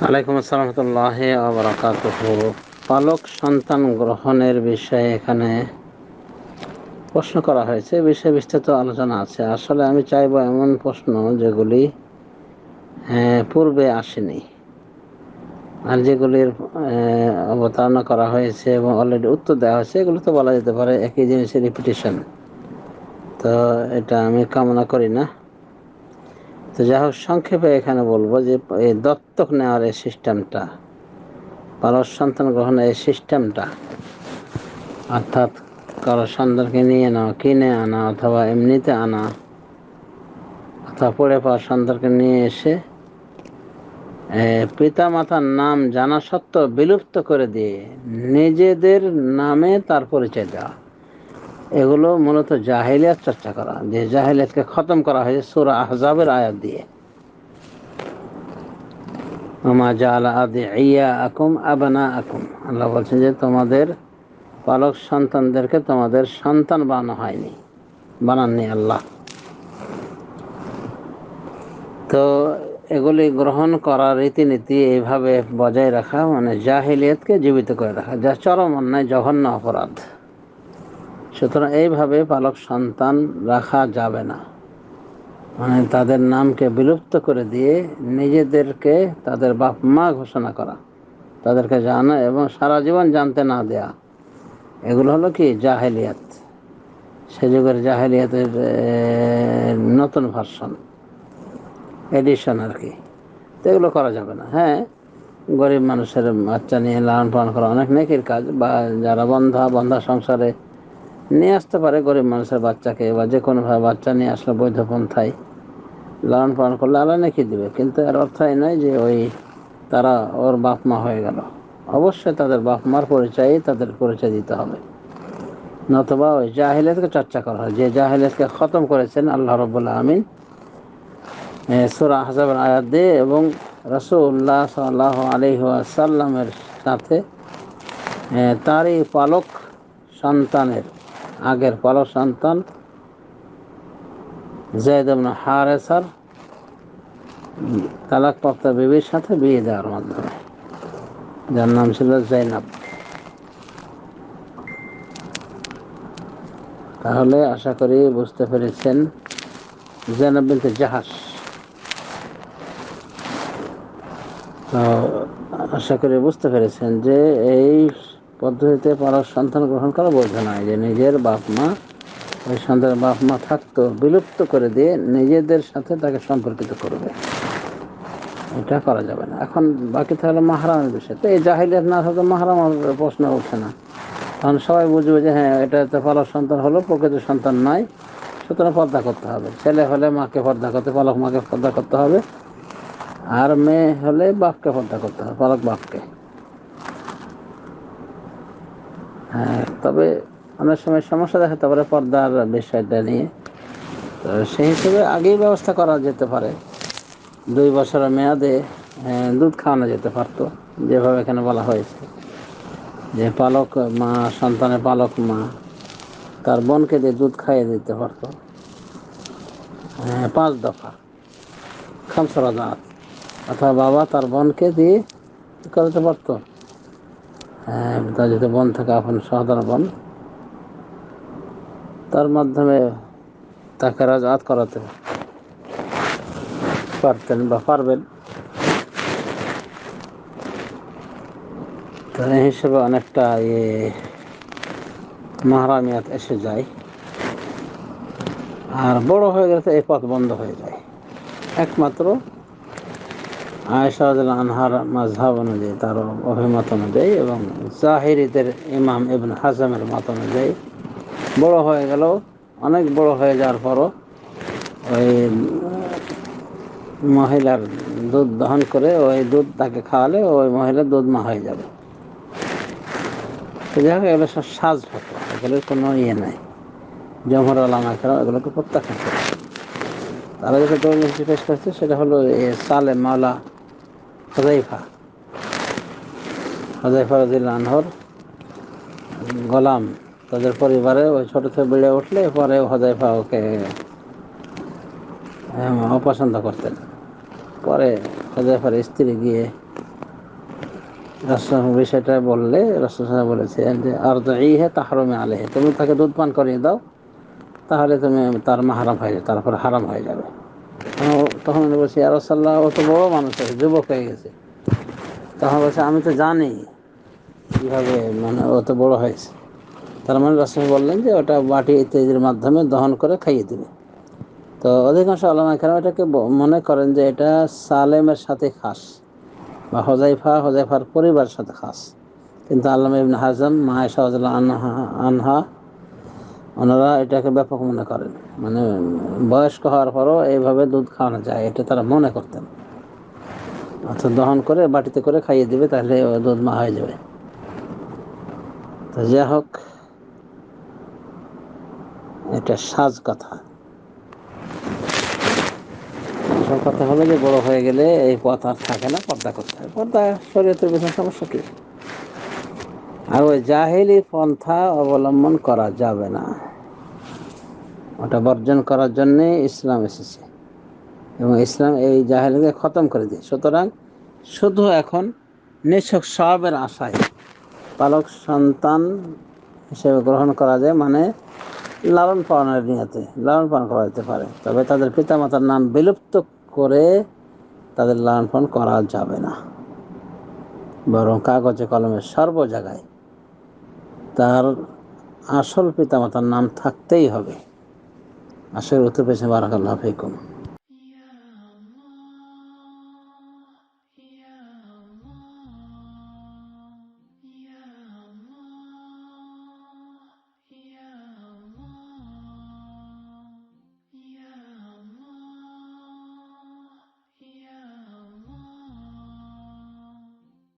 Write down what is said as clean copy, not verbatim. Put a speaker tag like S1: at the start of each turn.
S1: ওয়ালাইকুম আসসালাম রহমতুল্লাহি ওয়া বারাকাতুহু। পালক সন্তান গ্রহণের বিষয়ে এখানে প্রশ্ন করা হয়েছে, বিষয়ে বিস্তৃত আলোচনা আছে। আসলে আমি চাইবো এমন প্রশ্ন যেগুলি পূর্বে আসেনি, আর যেগুলির অবতারণা করা হয়েছে এবং অলরেডি উত্তর দেওয়া হয়েছে, এগুলো তো বলা যেতে পারে একই জিনিসের রিপিটিশন। তো এটা আমি কামনা করি না। তো যাই হোক, সংক্ষেপে এখানে বলবো যে এই দত্তক নেওয়ার এই সিস্টেমটা, পালক সন্তান গ্রহণের এই সিস্টেমটা, অর্থাৎ কারো সন্তানকে নিয়ে নেওয়া, কিনে আনা অথবা এমনিতে আনা, অথবা পড়ে পাওয়া সন্তানকে নিয়ে এসে পিতা মাতার নাম জানা সত্ত্বেও বিলুপ্ত করে দিয়ে নিজেদের নামে তার পরিচয় দেওয়া, এগুলো মূলত জাহেলিয়াত চর্চা করা, যে জাহেলিয়াতকে খতম করা হয়েছে সূরা আহজাবের আয়াত দিয়ে। ওমা জাআলা আদিইয়াকুম আবনাআকুম, আল্লাহ বলছেন যে তোমাদের পালক সন্তানদেরকে তোমাদের সন্তান বানানো হয়নি, বানাননি আল্লাহ। তো এগুলি গ্রহণ করার রীতিনীতি এইভাবে বজায় রাখা মানে জাহিলিয়াতকে জীবিত করে রাখা, যা চরম অন্যায়, জঘন্য অপরাধ। সুতরাং এইভাবে পালক সন্তান রাখা যাবে না, মানে তাদের নামকে বিলুপ্ত করে দিয়ে নিজেদেরকে তাদের বাপ মা ঘোষণা করা, তাদেরকে জানা এবং সারা জীবন জানতে না দেয়া, এগুলো হলো কি জাহেলিয়াত, সে যুগের জাহেলিয়াতের নতুন ভার্সন, এডিশন আর কি। তো এগুলো করা যাবে না। হ্যাঁ, গরিব মানুষের বাচ্চা নিয়ে লালন পালন করা অনেক নেকির কাজ, বা যারা বন্ধা সংসারে নিয়ে আসতে পারে গরিব মানুষের বাচ্চাকে, বা যে কোনোভাবে বাচ্চা নিয়ে আসলে বৈধ পন্থায় লালন পালন করলে আল্লাহ নেকি দিবে, কিন্তু এর অর্থ এই নয় যে ওই তারা ওর বাপ মা হয়ে গেল। অবশ্যই তাদের বাপ মার পরিচয়ই তাদের পরিচয় দিতে হবে, নতুবা ওই জাহিলিয়াতকে চর্চা করা হয়, যে জাহিলিয়াতকে খতম করেছেন আল্লাহ রাব্বুল আমিন সূরা আহজাবের আয়াত দিয়ে, এবং রাসূলুল্লাহ সাল্লাল্লাহু আলাইহি ওয়াসাল্লামের সাথে তারই পালক সন্তানের আগের পালক সন্তান যায়েদ ইবনে হারেসার তালাকপ্রাপ্ত বিবির সাথে বিয়ে দেওয়ার মাধ্যমে, যার নাম ছিল জাইনাব। তাহলে আশা করি বুঝতে পেরেছেন, জাইনাব বিনতে জাহাশ। তো আশা করি বুঝতে পেরেছেন যে এই পদ্ধতিতে পালক সন্তান গ্রহণ করা বৈধ নয়, যে নিজের বাপ মা, ওই সন্তানের বাপ মা থাকতো বিলুপ্ত করে দিয়ে নিজেদের সাথে তাকে সম্পর্কিত করবে, এটা করা যাবে না। এখন বাকি তাহলে মাহরামের বিষয়, তো এই জাহিলিয়াত না থাকলে মাহরামের প্রশ্ন ওঠে না। তখন সবাই বুঝবে যে হ্যাঁ, এটা তো পালক সন্তান হলো, প্রকৃত সন্তান নয়, সুতরাং পর্দা করতে হবে। ছেলে হলে মাকে পর্দা করতে, পালক মাকে পর্দা করতে হবে, আর মেয়ে হলে বাপকে পর্দা করতে হবে, পালক বাপকে। হ্যাঁ, তবে অনেক সময় সমস্যা দেখাতে পারে পর্দার বিষয়টা নিয়ে, তো সেই হিসেবে আগেই ব্যবস্থা করা যেতে পারে। 2 বছরের মেয়াদে দুধ খাওয়ানো যেতে পারতো, যেভাবে এখানে বলা হয়েছে, যে পালক মা, সন্তানের পালক মা তার বোনকে দিয়ে দুধ খাইয়ে দিতে পারতো। 5 দফা, খামসরাদাত, অথবা বাবা তার বোনকে দিয়ে করতে পারতো। তার যদি বোন থাকে, আপন সহোদর বোন, তার মাধ্যমে তাকে রাজআত করাতে পারতেন বা পারবেন। তো এই হিসেবে অনেকটা মাহরামিয়াত এসে যায়, আর বড় হয়ে গেলে এই পথ বন্ধ হয়ে যায়। একমাত্র আয়েশা রাদিয়াল্লাহু আনহার মাযহাব অনুযায়ী, তার অভিমত অনুযায়ী, এবং জাহিরিদের ইমাম ইবনে হাজমের মত অনুযায়ী, বড় হয়ে গেল, অনেক বড় হয়ে যাওয়ার পরও ওই মহিলার দুধ দহন করে ওই দুধ তাকে খাওয়ালে ওই মহিলার দুধ মা হয়ে যাবে। তো যাই হোক, এগুলো সব সাজ ফটো, এগুলোর কোনো নাই। জমহুর উলামা কেরাম এগুলোকে প্রত্যাখ্যান করে। তারা যেটা দলিল পেশ করছে সেটা হলো সালেম মাওলা হুযায়ফা রাদিয়াল্লাহু আনহুর গোলাম, তাদের পরিবারে ওই ছোট থেকে বেড়ে উঠলে পরে হুযায়ফা ওকে অপছন্দ করতেন। পরে হুযায়ফার স্ত্রী গিয়ে রাসূল বিষয়টা বললে রাসূল বলেছেন যে আরদাইহা তাহরুমি আলাইহি, তুমি তাকে দুধ পান করিয়ে দাও, তাহলে তুমি তার মাহরাম হয়ে যাবে, তারপর হারাম হয়ে যাবে। তখন উনি বলছি ইয়া রাসূলুল্লাহ, ও তো বড় মানুষ আছে, যুবক হয়ে গেছে। তখন বলছে আমি তো জানি কীভাবে, মানে ও তো বড় হয়েছে। তার মানে রাসূল বললেন যে ওটা বাটি ইত্যাদির মাধ্যমে দহন করে খাইয়ে দিবে। তো অধিকাংশ উলামা কেরাম এটাকে মনে করেন যে এটা সালেমের সাথে খাস, বা হোজাইফার পরিবারের সাথে খাস। কিন্তু আল্লামা ইবনে হাজম, মা আয়েশা রাদিয়াল্লাহু আনহা, ওনারা এটাকে ব্যাপক মনে করেন, মানে বয়স্ক হওয়ার পরও এইভাবে দুধ খাওয়ানো যায়, এটা তারা মনে করতেন। অর্থাৎ দহন করে বাটিতে করে খাইয়ে দিবে, তাহলে দুধ মা হয়ে যাবে। তো যাই হোক, এটা সাজ কথা। আসল কথা হলো যে বড় হয়ে গেলে এই পথ আর থাকে না, পর্দা করতে হয়। পর্দা শরীয়তের পেছনে সমস্যা কি? আর ওই জাহেলি পন্থা অবলম্বন করা যাবে না, ওটা বর্জন করার জন্যে ইসলাম এসেছে, এবং ইসলাম এই জাহেলিকে খতম করে দিয়ে। সুতরাং শুধু এখন নিছক সওয়াবের আশায় পালক সন্তান হিসেবে গ্রহণ করা যায়, মানে লালন পালনের নিয়তে লালন পালন করা যেতে পারে, তবে তাদের পিতামাতার নাম বিলুপ্ত করে তাদের লালন পালন করা যাবে না, বরং কাগজে কলমে সর্ব জায়গায় তার আসল পিতামাতার নাম থাকতেই হবে। আশা করি উত্তর পেয়েছেন। বারাকাল্লাহু ফিকুম।